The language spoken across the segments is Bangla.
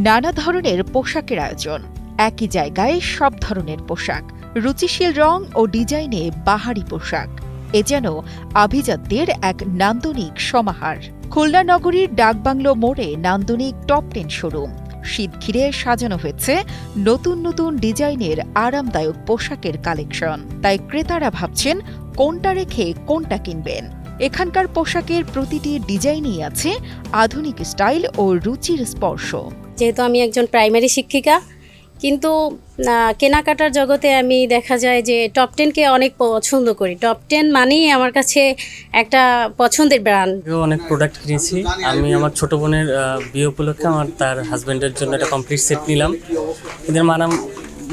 নানা ধরনের পোশাকের আয়োজন, একই জায়গায় সব ধরনের পোশাক, রুচিশীল রং ও ডিজাইনে বাহারি পোশাক, এ যেন আভিজাত্যের এক নান্দনিক সমাহার। খুলনা নগরীর ডাকবাংলো মোড়ে নান্দনিক টপ 10 শোরুম। শীত ঘিরে সাজানো হয়েছে নতুন নতুন ডিজাইনের আরামদায়ক পোশাকের কালেকশন। তাই ক্রেতারা ভাবছেন কোনটা রেখে কোনটা কিনবেন। এখানকার পোশাকের প্রতিটি ডিজাইনই আছে আধুনিক স্টাইল ও রুচির স্পর্শ। যেহেতু আমি একজন প্রাইমারি শিক্ষিকা, কিন্তু কেনাকাটার জগতে আমি দেখা যায় যে টপ 10কে অনেক পছন্দ করি। টপ 10 মানেই আমার কাছে একটা পছন্দের ব্র্যান্ড। অনেক প্রোডাক্ট কিনেছি আমি। আমার ছোট বোনের বিয়ে উপলক্ষে তার হাজব্যান্ডের জন্য একটা কমপ্লিট সেট নিলাম। এদের মানাম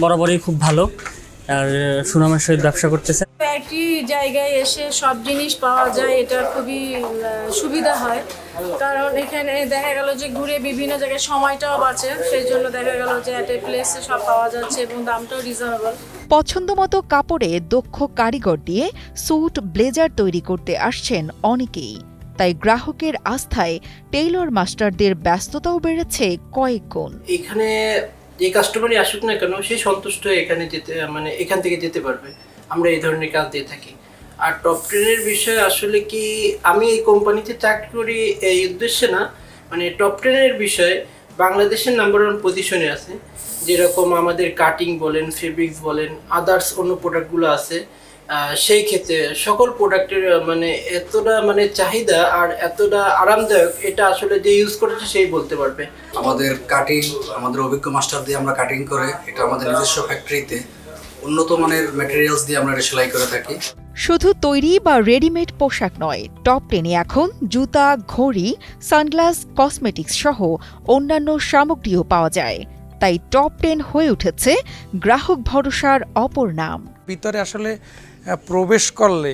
বরাবরই খুব ভালো আর সুনামের সহিত ব্যবসা করতেছে। একই জায়গায় এসে সব জিনিস পাওয়া যায়, এটা খুবই সুবিধা হয়। কারণ এখানে দেখা গেল যে ঘুরে বিভিন্ন জায়গায় সময়টাও বাঁচে, সেই জন্য দেখা গেল যে একটা প্লেসে সব পাওয়া যাচ্ছে এবং দামটাও রিজনেবল। পছন্দমতো কাপড়ে দক্ষ কারিগর দিয়ে স্যুট ব্লেজার তৈরি করতে আসছেন অনেকেই। তাই গ্রাহকের আস্থায় টেইলর মাস্টারদের ব্যস্ততাও বেড়েছে কয়েক গুণ। এখানে যে কাস্টমারই আসুক না কেন, সে সন্তুষ্ট হয়ে এখানে যেতে এখান থেকে যেতে পারবে। আমরা এই ধরনের কাজ দিয়ে থাকি। আর টপ 10-এর বিষয়ে আসলে কি, আমি এই কোম্পানিতে চাকরি করি এই উদ্দেশ্যে না, টপ 10-এর বিষয়ে বাংলাদেশের নাম্বার 1 পজিশনে আছে। যেরকম আমাদের কাটিং বলেন, ফেব্রিক্স বলেন, আদার্স অন্য প্রোডাক্টগুলো আছে। সেই ক্ষেত্রে সকল প্রোডাক্টের এতটা চাহিদা আর এতটা আরামদায়ক, এটা আসলে যে ইউজ করেছে সেই বলতে পারবে। আমাদের কাটিং, আমাদের অভিজ্ঞ মাস্টার দিয়ে আমরা কাটিং করে, এটা আমাদের নিজস্ব ফ্যাক্টরিতে উন্নত মানের ম্যাটেরিয়ালস দিয়ে আমরা সেলাই করে থাকি। শুধু তৈরি বা রেডিমেড পোশাক নয়, টপ 10-এ এখন জুতা, ঘড়ি, সানগ্লাস, কসমেটিক্স সহ অন্যান্য সামগ্রীও পাওয়া যায়। তাই টপ 10 হয়ে উঠেছে গ্রাহক ভরসার অপর নাম। ভিতরে আসলে প্রবেশ করলে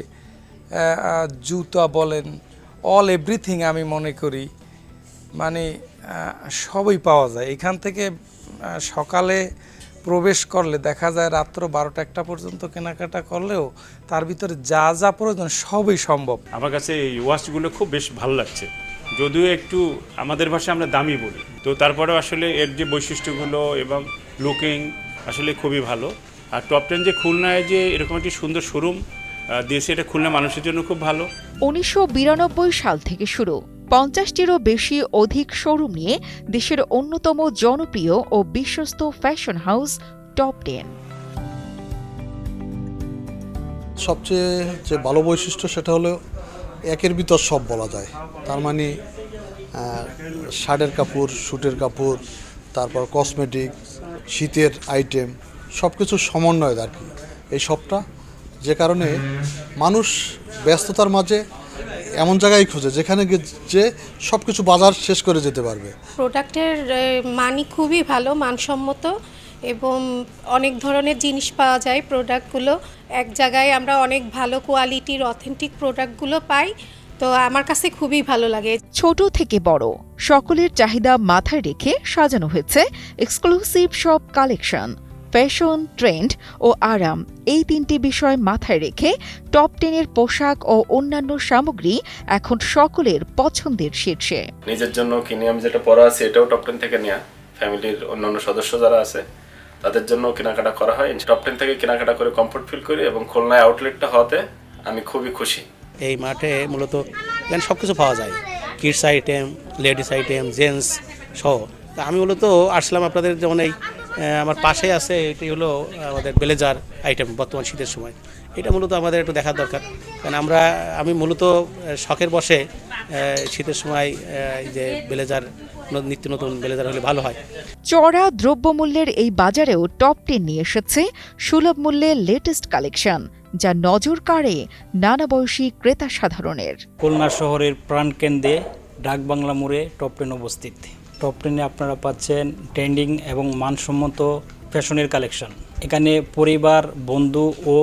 জুতা বলেন, অল এভরিথিং আমি মনে করি সবই পাওয়া যায়। এখান থেকে সকালে প্রবেশ করলে দেখা যায় রাত্র 12টা-1টা পর্যন্ত কেনাকাটা করলেও তার ভিতরে যা যা প্রয়োজন সবই সম্ভব। আমার কাছে এই ওয়াচগুলো খুব বেশ ভালো লাগছে, যদিও একটু আমাদের ভাষায় আমরা দামি বলি, তো তারপরেও আসলে এর যে বৈশিষ্ট্যগুলো এবং লুকিং আসলে খুবই ভালো। আর টপ 10 যে খুলনায় যে এরকম একটি সুন্দর শোরুম দিয়েছে, এটা খুলনা মানুষের জন্য খুব ভালো। 1992 সাল থেকে শুরু 50টিরও বেশি অধিক শোরুম নিয়ে দেশের অন্যতম জনপ্রিয় ও বিশ্বস্ত ফ্যাশন হাউস টপ 10। সবচেয়ে যে ভালো বৈশিষ্ট্য সেটা হলো একের ভিতর সব বলা যায়। তার মানে শার্টের কাপড়, স্যুটের কাপড়, তারপর কসমেটিক্স, শীতের আইটেম, সব কিছু সমন্বয় আর কি এই সবটা। যে কারণে মানুষ ব্যস্ততার মাঝে এমন জায়গায় খুঁজে যেখানে যে সব কিছু বাজার শেষ করে যেতে পারবে। প্রোডাক্টের মানই খুবই ভালো, মানসম্মত এবং অনেক ধরনের জিনিস পাওয়া যায়। প্রোডাক্টগুলো এক জায়গায় আমরা অনেক ভালো কোয়ালিটির অথেন্টিক প্রোডাক্টগুলো পাই, তো আমার কাছে খুবই ভালো লাগে। ছোট থেকে বড় সকলের চাহিদা মাথায় রেখে সাজানো হয়েছে এক্সক্লুসিভ সব কালেকশন। ফ্যাশন, ট্রেন্ড ও আরাম, এই 3টি বিষয় মাথায় রেখে টপ 10-এর পোশাক ও অন্যান্য সামগ্রী এখন সকলের পছন্দের শীর্ষে। নিজের জন্য কিনে আমি যেটা পরা আছে এটাও টপ 10 থেকে নেওয়া। ফ্যামিলির অন্যান্য সদস্য যারা আছে তাদের জন্য কেনাকাটা করা হয়। টপ 10 থেকে কেনাকাটা করে কমফোর্ট ফিল করি এবং খুলনায় আউটলেটটা হওয়াতে আমি খুবই খুশি। এই মাঠে মূলত এখানে সব কিছু পাওয়া যায়, kids item, ladies item, gents সহ। তা আমি মূলত আসলাম আপনাদের, যেমন এই আমার পাশে আছে, এটি হলো আমাদের ব্লেজার আইটেম বর্তমান শীতের সময়। এটা মূলত আমাদের একটু দেখার দরকার, কারণ আমি মূলত শখের বসে শীতের সময় যে ব্লেজার, নিত্য নতুন ব্লেজার হলে ভালো হয়। চড়া দ্রব্যমূল্যের এই বাজারেও টপ 10 নিয়ে এসেছে সুলভ মূল্যে লেটেস্ট কালেকশন, যা নজর কাড়ে নানা বয়সী ক্রেতা সাধারণের। খুলনা শহরের প্রাণকেন্দ্রে ডাকবাংলা মোড়ে টপ 10 অবস্থিত। টপ 10-এ আপনারা পাচ্ছেন ট্রেন্ডিং এবং মানসম্মত ফ্যাশনের কালেকশন। এখানে পরিবার, বন্ধু ও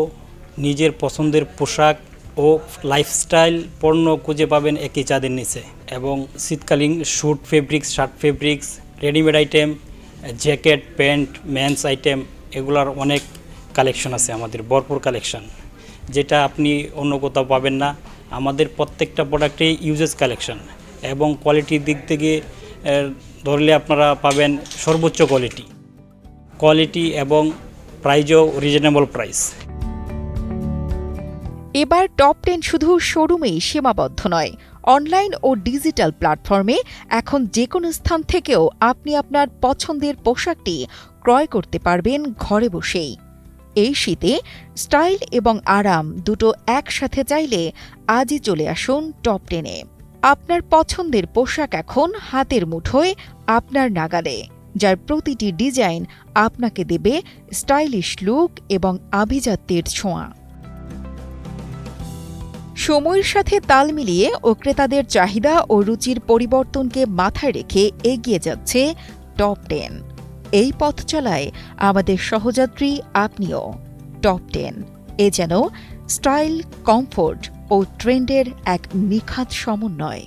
নিজের পছন্দের পোশাক ও লাইফস্টাইল পণ্য খুঁজে পাবেন একই চাঁদের নিচে। এবং শীতকালীন suit fabrics, shirt fabrics, readymade item, jacket, pant, men's item, এগুলার অনেক কালেকশন আছে আমাদের, ভরপুর কালেকশন, যেটা আপনি অন্য কোথাও পাবেন না। আমাদের প্রত্যেকটা প্রোডাক্টে ইউজেস কালেকশন এবং কোয়ালিটির দিক থেকে ধরলে আপনারা পাবেন সর্বোচ্চ কোয়ালিটি এবং প্রাইজও রিজনেবল প্রাইস। এবার টপ 10 শুধু শোরুমেই সীমাবদ্ধ নয়, অনলাইন ও ডিজিটাল প্ল্যাটফর্মে এখন যে কোনো স্থান থেকেও আপনি আপনার পছন্দের পোশাকটি ক্রয় করতে পারবেন ঘরে বসেই। এই শীতে স্টাইল এবং আরাম দুটো একসাথে চাইলে আজই চলে আসুন টপ 10-এ। আপনার পছন্দের পোশাক এখন হাতের মুঠোয়, আপনার নাগালে, যার প্রতিটি ডিজাইন আপনাকে দেবে স্টাইলিশ লুক এবং আভিজাত্যের ছোঁয়া। সময়ের সাথে তাল মিলিয়ে ও ক্রেতাদের চাহিদা ও রুচির পরিবর্তনকে মাথায় রেখে এগিয়ে যাচ্ছে টপ 10। এই পথ চলায় আমাদের সহযাত্রী আপনিও। টপ 10 এ যেন স্টাইল, কমফোর্ট ও ট্রেন্ডের এক নিখাত সমন্বয়।